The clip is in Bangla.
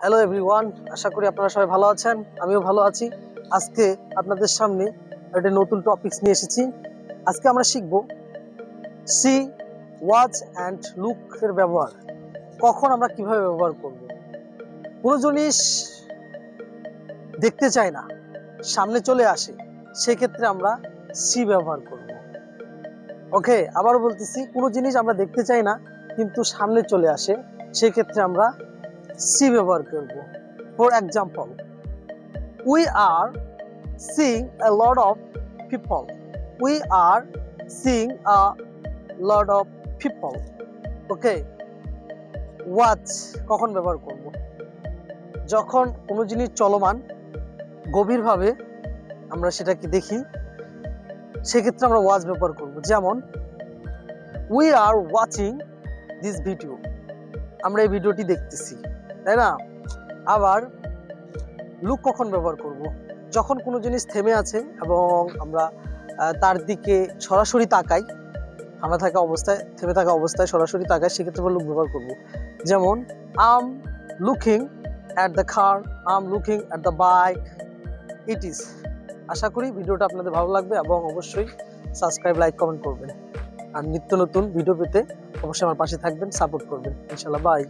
হ্যালো এভরিওয়ান, আশা করি আপনারা সবাই ভালো আছেন। আমিও ভালো আছি। আজকে আপনাদের সামনে একটা নতুন টপিকস নিয়ে এসেছি। আজকে আমরা শিখব সি, ওয়াচ অ্যান্ড লুক এর ব্যবহার। কখন আমরা কিভাবে ব্যবহার করব। কোনো জিনিস দেখতে চাই না, সামনে চলে আসে, সেক্ষেত্রে আমরা সি ব্যবহার করব। ওকে, আবারও বলতেছি, কোনো জিনিস আমরা দেখতে চাই না কিন্তু সামনে চলে আসে, সেক্ষেত্রে আমরা সি ব্যবহার করব। For example, we are seeing a lot of people. We are seeing a lot of people. Okay, watch কখন ব্যবহার করব? যখন কোনো জিনিস চলমান, গভীরভাবে আমরা সেটাকে দেখি, সেক্ষেত্রে আমরা ওয়াচ ব্যবহার করব। যেমন we are watching this video. আমরা এই ভিডিওটি দেখতেছি, তাই না? আবার লুক কখন ব্যবহার করব? যখন কোনো জিনিস থেমে আছে এবং আমরা তার দিকে সরাসরি তাকাই, থেমে থাকা অবস্থায় সরাসরি তাকাই, সেক্ষেত্রে আমরা লুক ব্যবহার করব। যেমন am looking at the car, am looking at the bike, it is. আশা করি ভিডিওটা আপনাদের ভালো লাগবে এবং অবশ্যই সাবস্ক্রাইব, লাইক, কমেন্ট করবেন। আর নিত্য নতুন ভিডিও পেতে অবশ্যই আমার পাশে থাকবেন, সাপোর্ট করবেন। ইনশাআল্লাহ, বাই।